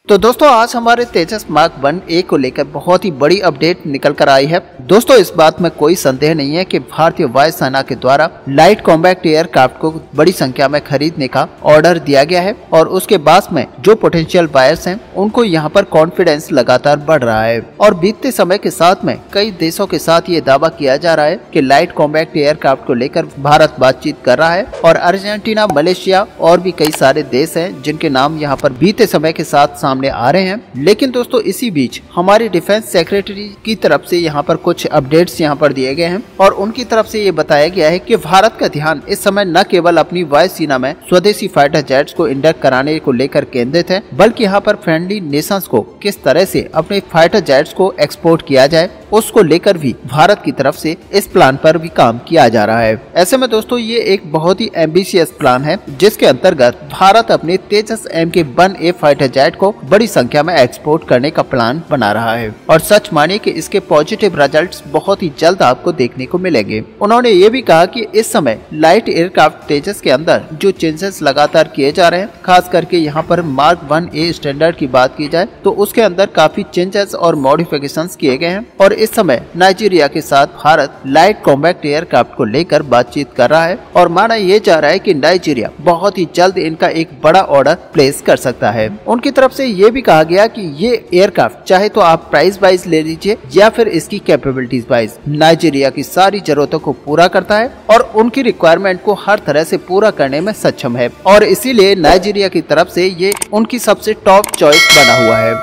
तो दोस्तों आज हमारे तेजस मार्क 1A को लेकर बहुत ही बड़ी अपडेट निकल कर आई है। दोस्तों इस बात में कोई संदेह नहीं है कि भारतीय वायुसेना के द्वारा लाइट कॉम्बैट एयरक्राफ्ट को बड़ी संख्या में खरीदने का ऑर्डर दिया गया है और उसके बाद में जो पोटेंशियल बायर्स हैं उनको यहाँ पर कॉन्फिडेंस लगातार बढ़ रहा है और बीतते समय के साथ में कई देशों के साथ ये दावा किया जा रहा है कि लाइट कॉम्बैट एयरक्राफ्ट को लेकर भारत बातचीत कर रहा है और अर्जेंटीना, मलेशिया और भी कई सारे देश हैं जिनके नाम यहाँ पर बीते समय के साथ सामने आ रहे हैं। लेकिन दोस्तों इसी बीच हमारी डिफेंस सेक्रेटरी की तरफ से यहाँ पर कुछ अपडेट्स यहाँ पर दिए गए हैं और उनकी तरफ से ये बताया गया है कि भारत का ध्यान इस समय न केवल अपनी वायुसेना में स्वदेशी फाइटर जेट्स को इंडक्ट कराने को लेकर केंद्रित है, बल्कि यहाँ पर फ्रेंडली नेशंस को किस तरह से अपने फाइटर जेट्स को एक्सपोर्ट किया जाए उसको लेकर भी भारत की तरफ से इस प्लान पर भी काम किया जा रहा है। ऐसे में दोस्तों ये एक बहुत ही एम्बिशियस प्लान है जिसके अंतर्गत भारत अपने तेजस MK-1A फाइटर जेट को बड़ी संख्या में एक्सपोर्ट करने का प्लान बना रहा है और सच मानिए कि इसके पॉजिटिव रिजल्ट्स बहुत ही जल्द आपको देखने को मिलेंगे। उन्होंने ये भी कहा कि इस समय लाइट एयरक्राफ्ट तेजस के अंदर जो चेंजेस लगातार किए जा रहे हैं, खास करके यहाँ पर मार्क 1A स्टैंडर्ड की बात की जाए तो उसके अंदर काफी चेंजेस और मॉडिफिकेशंस किए गए हैं और इस समय नाइजीरिया के साथ भारत लाइट कॉम्बैट एयरक्राफ्ट को लेकर बातचीत कर रहा है और माना यह जा रहा है कि नाइजीरिया बहुत ही जल्द इनका एक बड़ा ऑर्डर प्लेस कर सकता है। उनकी तरफ से ये भी कहा गया कि ये एयरक्राफ्ट चाहे तो आप प्राइस वाइज ले लीजिए या फिर इसकी कैपेबिलिटीज वाइज नाइजीरिया की सारी जरूरतों को पूरा करता है और उनकी रिक्वायरमेंट को हर तरह से पूरा करने में सक्षम है और इसीलिए नाइजीरिया की तरफ से ये उनकी सबसे टॉप चॉइस बना हुआ है।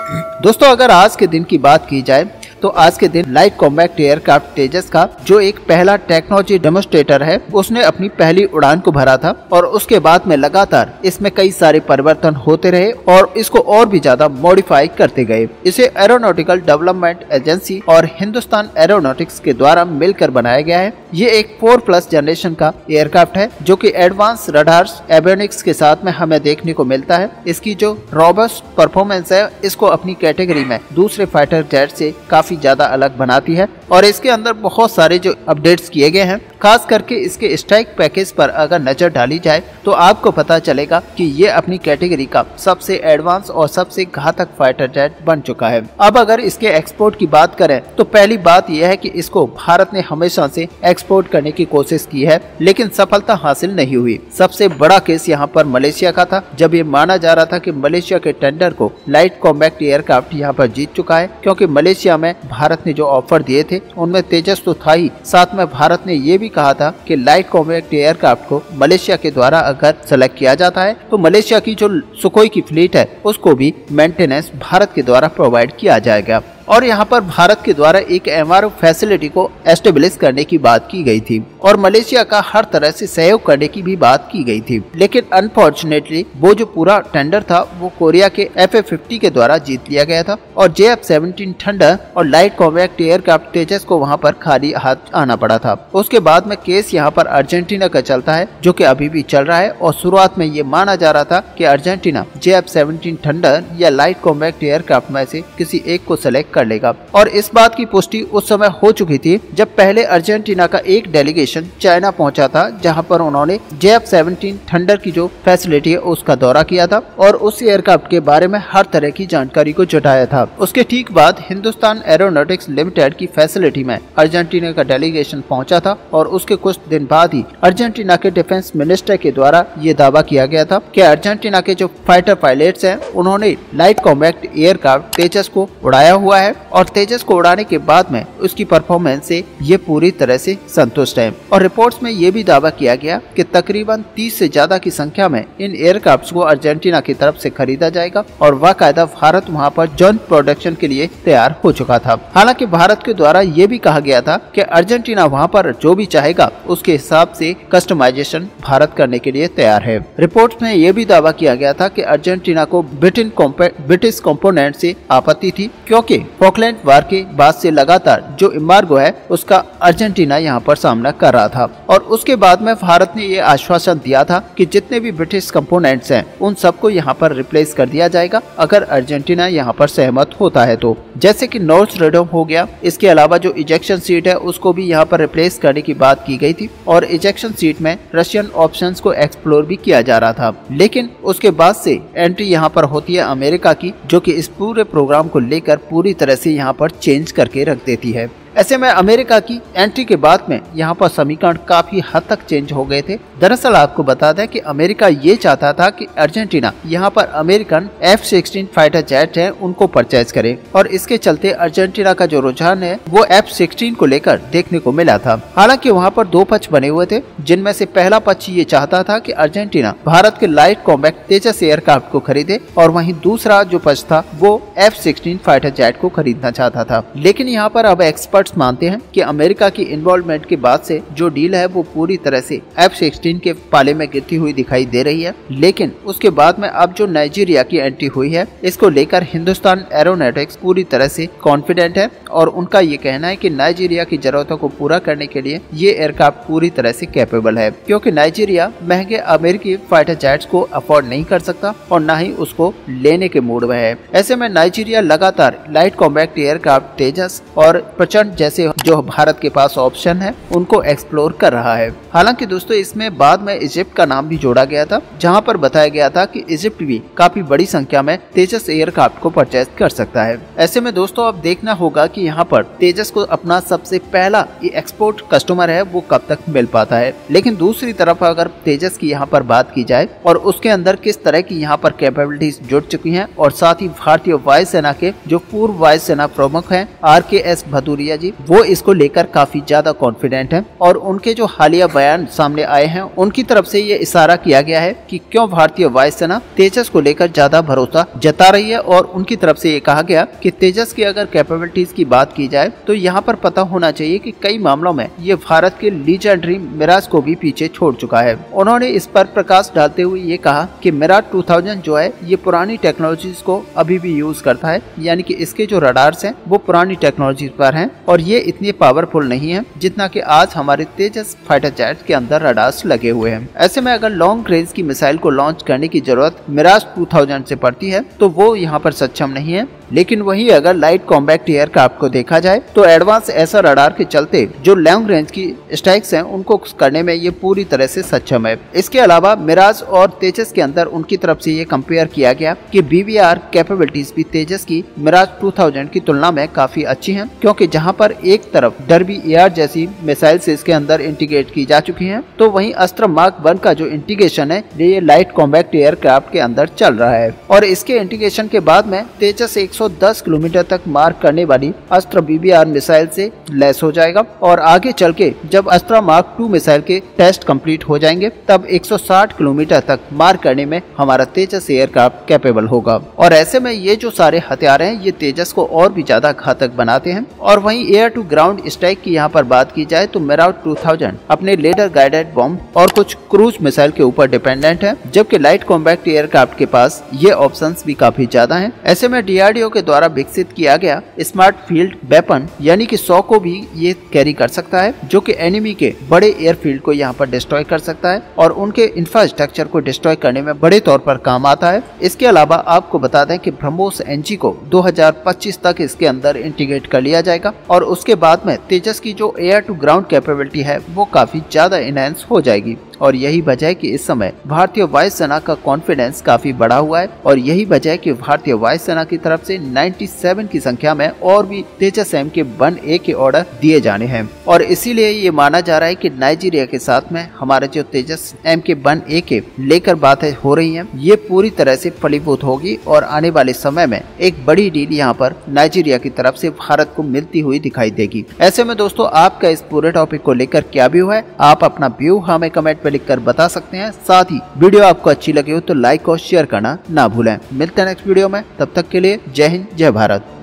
दोस्तों अगर आज के दिन की बात की जाए तो आज के दिन लाइट कॉम्बैट एयरक्राफ्ट तेजस का जो एक पहला टेक्नोलॉजी डेमोन्स्ट्रेटर है उसने अपनी पहली उड़ान को भरा था और उसके बाद में लगातार इसमें कई सारे परिवर्तन होते रहे और इसको और भी ज्यादा मॉडिफाई करते गए। इसे एरोनॉटिकल डेवलपमेंट एजेंसी और हिंदुस्तान एरोनॉटिक्स के द्वारा मिलकर बनाया गया है। ये एक 4+ जनरेशन का एयरक्राफ्ट है जो कि एडवांस रडार्स एवियोनिक्स के साथ में हमें देखने को मिलता है। इसकी जो रॉबस्ट परफॉर्मेंस है इसको अपनी कैटेगरी में दूसरे फाइटर जेट से काफी ज्यादा अलग बनाती है और इसके अंदर बहुत सारे जो अपडेट्स किए गए हैं, खास करके इसके स्ट्राइक पैकेज पर अगर नजर डाली जाए तो आपको पता चलेगा कि ये अपनी कैटेगरी का सबसे एडवांस और सबसे घातक फाइटर जेट बन चुका है। अब अगर इसके एक्सपोर्ट की बात करें तो पहली बात यह है कि इसको भारत ने हमेशा से एक्सपोर्ट करने की कोशिश की है लेकिन सफलता हासिल नहीं हुई। सबसे बड़ा केस यहाँ पर मलेशिया का था, जब ये माना जा रहा था कि मलेशिया के टेंडर को लाइट कॉम्बैट एयरक्राफ्ट यहाँ पर जीत चुका है, क्योंकि मलेशिया में भारत ने जो ऑफर दिए थे उनमें तेजस तो था ही, साथ में भारत ने ये भी कहा था कि लाइट कॉम्बैट एयरक्राफ्ट को मलेशिया के द्वारा अगर सेलेक्ट किया जाता है तो मलेशिया की जो सुखोई की फ्लीट है उसको भी मेंटेनेंस भारत के द्वारा प्रोवाइड किया जाएगा। और यहाँ पर भारत के द्वारा एक MRO फैसिलिटी को एस्टेब्लिश करने की बात की गई थी और मलेशिया का हर तरह से सहयोग करने की भी बात की गई थी। लेकिन अनफॉर्चुनेटली वो जो पूरा टेंडर था वो कोरिया के FA-50 के द्वारा जीत लिया गया था और JF-17 थंडर और लाइट कॉम्बैट एयरक्राफ्ट तेजस को वहाँ पर खाली हाथ आना पड़ा था। उसके बाद में केस यहाँ पर अर्जेंटीना का चलता है जो कि अभी भी चल रहा है और शुरुआत में ये माना जा रहा था कि अर्जेंटीना JF-17 थंडर या लाइट कॉम्बैट एयरक्राफ्ट में से किसी एक को सेलेक्ट कर लेगा और इस बात की पुष्टि उस समय हो चुकी थी जब पहले अर्जेंटीना का एक डेलीगेशन चाइना पहुंचा था, जहां पर उन्होंने JF-17 थंडर की जो फैसिलिटी है उसका दौरा किया था और उस एयरक्राफ्ट के बारे में हर तरह की जानकारी को जुटाया था। उसके ठीक बाद हिंदुस्तान एरोनॉटिक्स लिमिटेड की फैसिलिटी में अर्जेंटीना का डेलीगेशन पहुंचा था और उसके कुछ दिन बाद ही अर्जेंटीना के डिफेंस मिनिस्टर के द्वारा ये दावा किया गया था कि अर्जेंटीना के जो फाइटर पायलट्स हैं उन्होंने लाइट कॉम्बैट एयरक्राफ्ट तेजस को उड़ाया हुआ है और तेजस को उड़ाने के बाद में उसकी परफॉर्मेंस से ये पूरी तरह से संतुष्ट है। और रिपोर्ट्स में ये भी दावा किया गया कि तकरीबन 30 से ज्यादा की संख्या में इन एयरक्राफ्ट्स को अर्जेंटीना की तरफ से खरीदा जाएगा और बाकायदा भारत वहां पर जॉइंट प्रोडक्शन के लिए तैयार हो चुका था। हालांकि भारत के द्वारा ये भी कहा गया था कि अर्जेंटीना वहां पर जो भी चाहेगा उसके हिसाब से कस्टमाइजेशन भारत करने के लिए तैयार है। रिपोर्ट्स में ये भी दावा किया गया था कि अर्जेंटीना को ब्रिटिश कंपोनेंट से आपत्ति थी, क्योंकि फॉकलैंड वार के बाद से लगातार जो एम्बार्गो है उसका अर्जेंटीना यहाँ पर सामना कर रहा था और उसके बाद में भारत ने ये आश्वासन दिया था कि जितने भी ब्रिटिश कंपोनेंट्स हैं उन सबको यहाँ पर रिप्लेस कर दिया जाएगा अगर अर्जेंटीना यहाँ पर सहमत होता है तो, जैसे कि नॉर्थ रेडोम हो गया। इसके अलावा जो इजेक्शन सीट है उसको भी यहाँ पर रिप्लेस करने की बात की गई थी और इजेक्शन सीट में रशियन ऑप्शंस को एक्सप्लोर भी किया जा रहा था। लेकिन उसके बाद से एंट्री यहाँ पर होती है अमेरिका की, जो कि इस पूरे प्रोग्राम को लेकर पूरी तरह से यहाँ पर चेंज करके रख देती है। ऐसे में अमेरिका की एंट्री के बाद में यहाँ पर समीकरण काफी हद तक चेंज हो गए थे। दरअसल आपको बता दें कि अमेरिका ये चाहता था कि अर्जेंटीना यहाँ पर अमेरिकन F-16 फाइटर जेट है उनको परचेज करे और इसके चलते अर्जेंटीना का जो रुझान है वो F-16 को लेकर देखने को मिला था। हालांकि वहाँ पर दो पक्ष बने हुए थे, जिनमें से पहला पक्ष ये चाहता था कि अर्जेंटीना भारत के लाइट कॉम्बैक्ट तेजस एयरक्राफ्ट को खरीदे और वहीं दूसरा जो पक्ष था वो F-16 फाइटर जेट को खरीदना चाहता था। लेकिन यहाँ पर अब एक्सपर्ट मानते हैं कि अमेरिका की इन्वॉल्वमेंट के बाद से जो डील है वो पूरी तरह से F-16 के पाले में गिरती हुई दिखाई दे रही है। लेकिन उसके बाद में अब जो नाइजीरिया की एंट्री हुई है इसको लेकर हिंदुस्तान एरोनॉटिक्स पूरी तरह से कॉन्फिडेंट है और उनका ये कहना है कि नाइजीरिया की जरूरतों को पूरा करने के लिए ये एयरक्राफ्ट पूरी तरह से कैपेबल है, क्योंकि नाइजीरिया महंगे अमेरिकी फाइटर जेट्स को अफोर्ड नहीं कर सकता और न ही उसको लेने के मूड में है। ऐसे में नाइजीरिया लगातार लाइट कॉम्बैक्ट एयरक्राफ्ट तेजस और प्रचंड जैसे जो भारत के पास ऑप्शन है उनको एक्सप्लोर कर रहा है। हालांकि दोस्तों इसमें बाद में इजिप्ट का नाम भी जोड़ा गया था, जहां पर बताया गया था कि इजिप्ट भी काफी बड़ी संख्या में तेजस एयरक्राफ्ट को परचेज कर सकता है। ऐसे में दोस्तों अब देखना होगा कि यहाँ पर तेजस को अपना सबसे पहला एक्सपोर्ट कस्टमर है वो कब तक मिल पाता है। लेकिन दूसरी तरफ अगर तेजस की यहाँ पर बात की जाए और उसके अंदर किस तरह की यहाँ पर कैपेबिलिटीज जुड़ चुकी है और साथ ही भारतीय वायुसेना के जो पूर्व वायुसेना प्रमुख है RKS भदौरिया जी, वो इसको लेकर काफी ज्यादा कॉन्फिडेंट हैं और उनके जो हालिया बयान सामने आए हैं उनकी तरफ से ये इशारा किया गया है कि क्यों भारतीय वायुसेना तेजस को लेकर ज्यादा भरोसा जता रही है और उनकी तरफ से ये कहा गया कि तेजस की अगर कैपेबिलिटीज की बात की जाए तो यहाँ पर पता होना चाहिए कि कई मामलों में ये भारत के लीजेंडरी मिराज को भी पीछे छोड़ चुका है। उन्होंने इस पर प्रकाश डालते हुए ये कहा कि मिराज 2000 जो है ये पुरानी टेक्नोलॉजीज को अभी भी यूज करता है, यानी कि इसके जो रडार्स हैं वो पुरानी टेक्नोलॉजी पर हैं और ये इतनी पावरफुल नहीं है जितना कि आज हमारे तेजस फाइटर जेट के अंदर रडार्स लगे हुए हैं। ऐसे में अगर लॉन्ग रेंज की मिसाइल को लॉन्च करने की जरूरत मिराज 2000 से पड़ती है तो वो यहाँ पर सक्षम नहीं है। लेकिन वही अगर लाइट कॉम्बैक्ट एयरक्राफ्ट को देखा जाए तो एडवांस ऐसा रडार के चलते जो लॉन्ग रेंज की स्ट्राइक्स हैं उनको करने में ये पूरी तरह से सक्षम है। इसके अलावा मिराज और तेजस के अंदर उनकी तरफ से ये कंपेयर किया गया कि BVR कैपेबिलिटीज भी तेजस की मिराज 2000 की तुलना में काफी अच्छी हैं, क्योंकि जहां पर एक तरफ डर्बी AR जैसी मिसाइल्स इसके अंदर इंटीग्रेट की जा चुकी हैं तो वहीं अस्त्र मार्क 1 का जो इंटीग्रेशन है ये लाइट कॉम्बैक्ट एयरक्राफ्ट के अंदर चल रहा है और इसके इंटीग्रेशन के बाद में तेजस 110 किलोमीटर तक मार करने वाली अस्त्र BVR मिसाइल से लैस हो जाएगा और आगे चल के जब अस्त्र मार्क 2 मिसाइल के टेस्ट कंप्लीट हो जाएंगे तब 160 किलोमीटर तक मार करने में हमारा तेजस एयरक्राफ्ट कैपेबल होगा। और ऐसे में ये जो सारे हथियार हैं ये तेजस को और भी ज्यादा घातक बनाते हैं। और वहीं एयर टू ग्राउंड स्ट्राइक की यहाँ पर बात की जाए तो मिराज 2000 अपने लेडर गाइडेड बॉम्ब और कुछ क्रूज मिसाइल के ऊपर डिपेंडेंट है, जबकि लाइट कॉम्बैक्ट एयरक्राफ्ट के पास ये ऑप्शंस भी काफी ज्यादा हैं। ऐसे में DRDO के द्वारा विकसित किया गया स्मार्ट फील्ड वेपन यानी कि 100 को भी ये कैरी कर सकता है, जो कि एनिमी के बड़े एयरफील्ड को यहाँ पर डिस्ट्रॉय कर सकता है और उनके इंफ्रास्ट्रक्चर को डिस्ट्रॉय करने में बड़े तौर पर काम आता है। इसके अलावा आपको बता दें कि ब्रह्मोस NG को 2025 तक इसके अंदर इंटीग्रेट कर लिया जाएगा और उसके बाद में तेजस की जो एयर टू ग्राउंड कैपेबिलिटी है वो काफी ज्यादा इनहेंस हो जाएगी। और यही वजह है कि इस समय भारतीय वायुसेना का कॉन्फिडेंस काफी बढ़ा हुआ है और यही वजह है कि भारतीय वायुसेना की तरफ से 97 की संख्या में और भी तेजस MK-1A के ऑर्डर दिए जाने हैं और इसीलिए ये माना जा रहा है कि नाइजीरिया के साथ में हमारे जो तेजस MK-1A के लेकर बातें हो रही हैं ये पूरी तरह से फलीभूत होगी और आने वाले समय में एक बड़ी डील यहाँ पर नाइजीरिया की तरफ से भारत को मिलती हुई दिखाई देगी। ऐसे में दोस्तों आपका इस पूरे टॉपिक को लेकर क्या व्यू है, आप अपना व्यू हमें कमेंट लिखकर बता सकते हैं। साथ ही वीडियो आपको अच्छी लगी हो तो लाइक और शेयर करना ना भूलें। मिलते हैं नेक्स्ट वीडियो में, तब तक के लिए जय हिंद जय भारत।